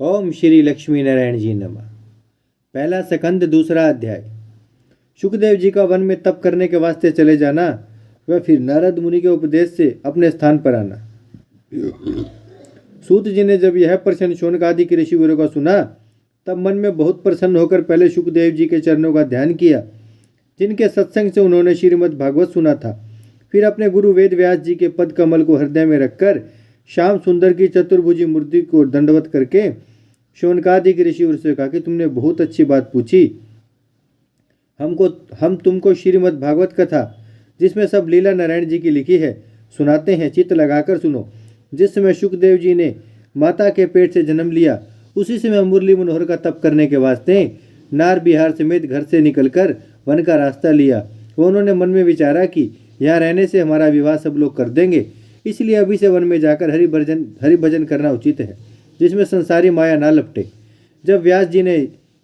ओम श्री लक्ष्मी नारायण जी नमः। पहला सकंद, दूसरा अध्याय। शुकदेव जी का वन में तप करने के वास्ते चले जाना व फिर नारद मुनि के उपदेश से अपने स्थान पर आना। सूत जी ने जब यह प्रश्न शौनक आदि के ऋषिवीरों का सुना तब मन में बहुत प्रसन्न होकर पहले शुकदेव जी के चरणों का ध्यान किया, जिनके सत्संग से उन्होंने श्रीमद् भागवत सुना था। फिर अपने गुरु वेद व्यास जी के पद कमल को हृदय में रखकर श्याम सुंदर की चतुर्भुजी मूर्ति को दंडवत करके शौनकादिक ऋषि से कहा कि तुमने बहुत अच्छी बात पूछी। हम तुमको श्रीमद् भागवत कथा, जिसमें सब लीला नारायण जी की लिखी है, सुनाते हैं। चित्त लगाकर सुनो। जिस समय शुकदेव जी ने माता के पेट से जन्म लिया, उसी समय मुरली मनोहर का तप करने के वास्ते नार बिहार समेत घर से निकलकर वन का रास्ता लिया। वह उन्होंने मन में विचारा कि यहाँ रहने से हमारा विवाह सब लोग कर देंगे, इसलिए अभी से वन में जाकर हरि भजन करना उचित है, जिसमें संसारी माया ना लपटे। जब व्यास जी ने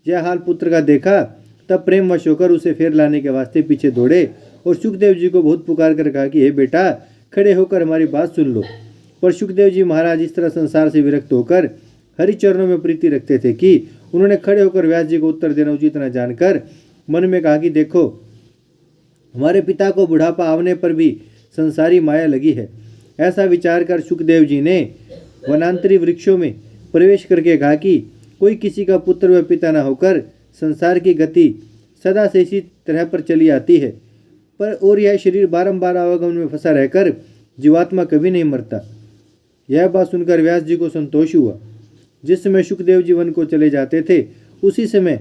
यह हाल पुत्र का देखा तब प्रेमवश होकर उसे फेर लाने के वास्ते पीछे दौड़े और शुकदेव जी को बहुत पुकार कर कहा कि हे बेटा, खड़े होकर हमारी बात सुन लो। पर शुकदेव जी महाराज इस तरह संसार से विरक्त होकर हरि चरणों में प्रीति रखते थे कि उन्होंने खड़े होकर व्यास जी को उत्तर देना उचित न जानकर मन में कहा कि देखो, हमारे पिता को बुढ़ापा आवने पर भी संसारी माया लगी है। ऐसा विचार कर शुकदेव जी ने वनांतरी वृक्षों में प्रवेश करके कहा कि कोई किसी का पुत्र व पिता न होकर संसार की गति सदा से इसी तरह पर चली आती है, पर और यह शरीर बारंबार आवागमन में फंसा रहकर जीवात्मा कभी नहीं मरता। यह बात सुनकर व्यास जी को संतोष हुआ। जिस समय शुकदेव जी वन को चले जाते थे, उसी समय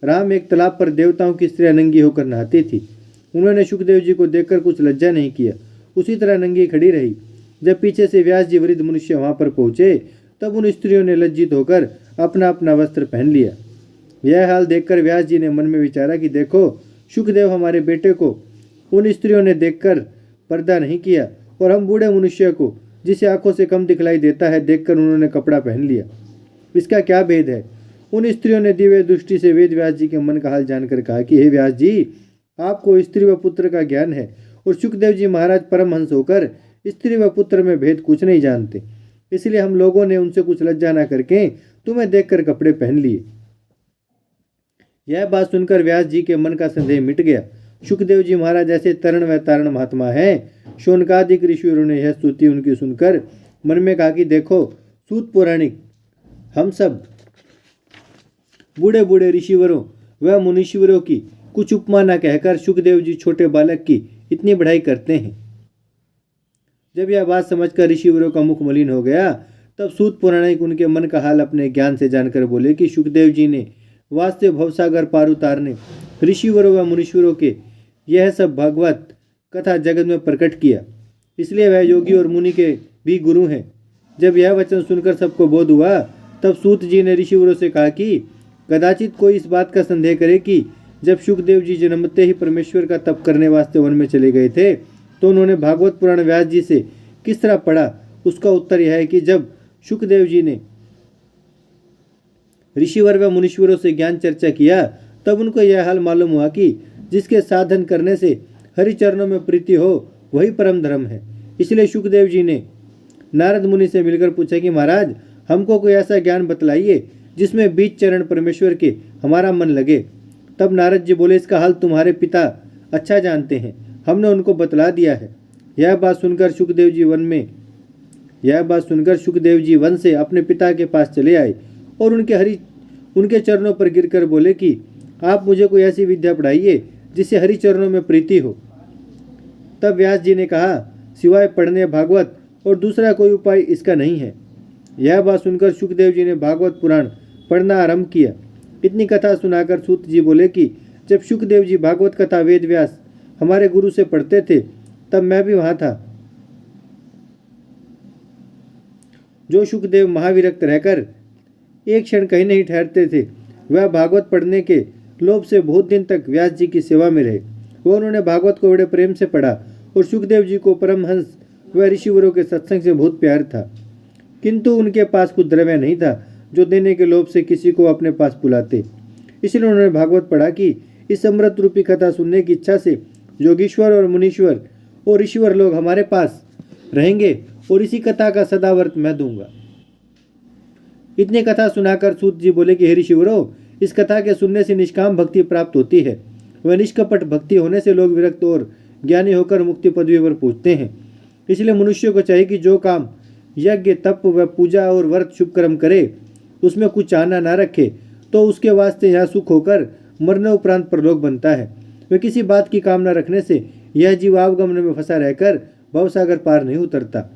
राम एक तालाब पर देवताओं की स्त्रियां नंगी होकर नहाती थी। उन्होंने शुकदेव जी को देखकर कुछ लज्जा नहीं किया, उसी तरह नंगी खड़ी रही। जब पीछे से व्यास जी वृद्ध मनुष्य वहां पर पहुंचे तब उन स्त्रियों ने लज्जित होकर अपना अपना वस्त्र पहन लिया। यह हाल देखकर व्यास जी ने मन में विचारा कि देखो, शुकदेव हमारे बेटे को उन स्त्रियों ने देखकर पर्दा नहीं किया और हम बूढ़े मनुष्य को, जिसे आंखों से कम दिखलाई देता है, देखकर उन्होंने कपड़ा पहन लिया। इसका क्या भेद है? उन स्त्रियों ने दिव्य दृष्टि से वेद व्यास जी के मन का हाल जानकर कहा कि हे व्यास जी, आपको स्त्री व पुत्र का ज्ञान है और शुकदेव जी महाराज परमहंस होकर स्त्री व पुत्र में भेद कुछ नहीं जानते, इसलिए हम लोगों ने उनसे कुछ लज्जा न करके तुम्हें देखकर कपड़े पहन लिए। यह बात सुनकर व्यास जी के मन का संदेह मिट गया। शुकदेव जी महाराज ऐसे तरण व तारण महात्मा हैं। शौनकादिक ऋषियों ने यह स्तुति उनकी सुनकर मन में कहा कि देखो, सूत पौराणिक हम सब बूढ़े बूढ़े ऋषिवरों व मुनीश्वरों की कुछ उपमा न कहकर शुकदेव जी छोटे बालक की इतनी बढ़ाई करते हैं। जब यह बात समझकर ऋषिवरों का मुख मलिन हो गया तब सूत पौराणिक उनके मन का हाल अपने ज्ञान से जानकर बोले कि शुकदेव जी ने वास्तव भवसागर पार उतारने ऋषिवरों व मुनीश्वरों के यह सब भागवत कथा जगत में प्रकट किया, इसलिए वह योगी और मुनि के भी गुरु हैं। जब यह वचन सुनकर सबको बोध हुआ तब सूत जी ने ऋषिवरों से कहा कि कदाचित कोई इस बात का संदेह करे कि जब शुकदेव जी जन्मते ही परमेश्वर का तप करने वास्ते वन में चले गए थे तो उन्होंने भागवत पुराण व्यास जी से किस तरह पढ़ा। उसका उत्तर यह है कि जब शुकदेव जी ने ऋषिवर व मुनीश्वरों से ज्ञान चर्चा किया तब उनको यह हाल मालूम हुआ कि जिसके साधन करने से हरि चरणों में प्रीति हो वही परम धर्म है। इसलिए शुकदेव जी ने नारद मुनि से मिलकर पूछा कि महाराज, हमको कोई ऐसा ज्ञान बतलाइए जिसमें बीच चरण परमेश्वर के हमारा मन लगे। तब नारद जी बोले, इसका हाल तुम्हारे पिता अच्छा जानते हैं, हमने उनको बतला दिया है। यह बात सुनकर शुकदेव जी वन से अपने पिता के पास चले आए और उनके चरणों पर गिरकर बोले कि आप मुझे कोई ऐसी विद्या पढ़ाइए जिससे हरि चरणों में प्रीति हो। तब व्यास जी ने कहा, सिवाय पढ़ने भागवत और दूसरा कोई उपाय इसका नहीं है। यह बात सुनकर शुकदेव जी ने भागवत पुराण पढ़ना आरंभ किया। इतनी कथा सुनाकर सूत जी बोले कि जब शुकदेव जी भागवत कथा वेद व्यास हमारे गुरु से पढ़ते थे तब मैं भी वहां था। जो शुकदेव महाविरक्त रहकर एक क्षण कहीं नहीं ठहरते थे, वह भागवत पढ़ने के लोभ से बहुत दिन तक व्यास जी की सेवा में रहे। वह उन्होंने भागवत को बड़े प्रेम से पढ़ा और शुकदेव जी को परमहंस व ऋषिवरों के सत्संग से बहुत प्यार था, किंतु उनके पास कुछ द्रव्य नहीं था जो देने के लोभ से किसी को अपने पास बुलाते। इसलिए उन्होंने भागवत पढ़ा कि इस अमृत रूपी कथा सुनने की इच्छा से योगीश्वर और मुनीश्वर और ऋषिवर लोग हमारे पास रहेंगे और इसी कथा का सदावर्त मैं दूंगा। इतनी कथा सुनाकर सूत जी बोले कि हे ऋषिवरों, इस कथा के सुनने से निष्काम भक्ति प्राप्त होती है। वह निष्कपट भक्ति होने से लोग विरक्त और ज्ञानी होकर मुक्ति पदवी पर पहुँचते हैं। इसलिए मनुष्य को चाहिए कि जो काम यज्ञ, तप व पूजा और व्रत शुभ कर्म करे, उसमें कुछ चाहना न रखे, तो उसके वास्ते यहाँ सुख होकर मरने उपरांत परलोक बनता है। वह किसी बात की कामना रखने से यह जीव आवगमन में फंसा रहकर भवसागर पार नहीं उतरता।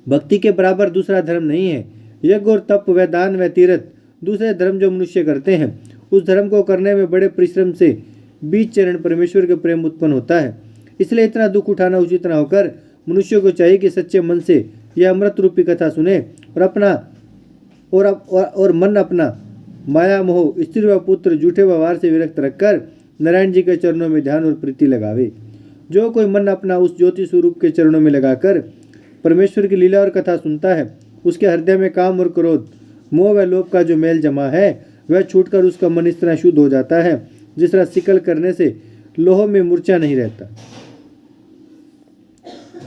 भक्ति के बराबर दूसरा धर्म नहीं है। यज्ञ और तप व दान व तीर्थ दूसरे धर्म जो मनुष्य करते हैं, उस धर्म को करने में बड़े परिश्रम से बीच चरण परमेश्वर के प्रेम उत्पन्न होता है। इसलिए इतना दुख उठाना उचित न होकर मनुष्य को चाहिए कि सच्चे मन से यह अमृत रूपी कथा सुने और मन अपना माया मोह, स्त्री व पुत्र, झूठे व्यवहार से विरक्त रखकर नारायण जी के चरणों में ध्यान और प्रीति लगावे। जो कोई मन अपना उस ज्योति स्वरूप के चरणों में लगाकर परमेश्वर की लीला और कथा सुनता है, उसके हृदय में काम और क्रोध, मोह व लोभ का जो मेल जमा है, वह छूटकर उसका मन इस तरह शुद्ध हो जाता है जिस तरह सिकल करने से लोह में मूर्छा नहीं रहता।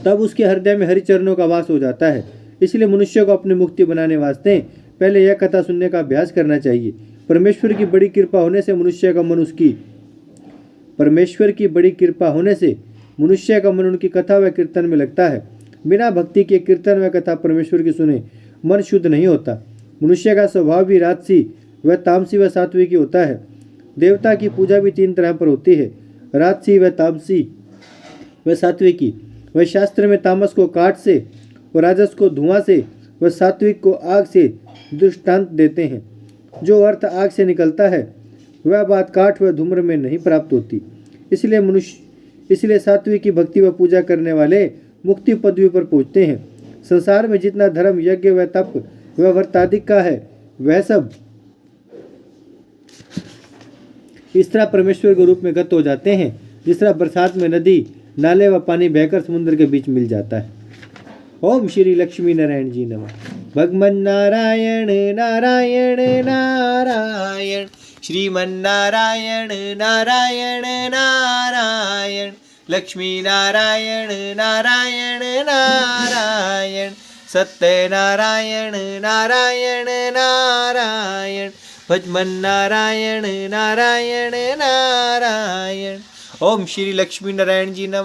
तब उसके हृदय में हरिचरणों का वास हो जाता है। इसलिए मनुष्य को अपनी मुक्ति बनाने वास्ते पहले यह कथा सुनने का अभ्यास करना चाहिए। परमेश्वर की बड़ी कृपा होने से मनुष्य का मन उनकी कथा व कीर्तन में लगता है। बिना भक्ति के कीर्तन व कथा परमेश्वर की सुने मन शुद्ध नहीं होता। मनुष्य का स्वभाव भी राजसी व तामसी व सात्विकी होता है। देवता की पूजा भी 3 तरह पर होती है, राजसी व तामसी व सात्विकी। वह शास्त्र में तामस को काठ से व राजस को धुआं से व सात्विक को आग से दृष्टांत देते हैं। जो अर्थ आग से निकलता है वह बात काठ व धूम्र में नहीं प्राप्त होती। इसलिए सात्विकी भक्ति व पूजा करने वाले मुक्ति पदवी पर पहुँचते हैं। संसार में जितना धर्म, यज्ञ व तप व व्रत आदि का है, वह सब इस तरह परमेश्वर के रूप में गत हो जाते हैं जिस तरह बरसात में नदी, नाले व पानी बहकर समुद्र के बीच मिल जाता है। ओम श्री लक्ष्मी नारायण जी नमः। भगवान नारायण नारायण नारायण, श्रीमन्नारायण नारायण नारायण, लक्ष्मी नारायण नारायण नारायण, सत्यनारायण नारायण नारायण, भगवान नारायण नारायण नारायण। ओम श्री लक्ष्मी नारायण जी नमः।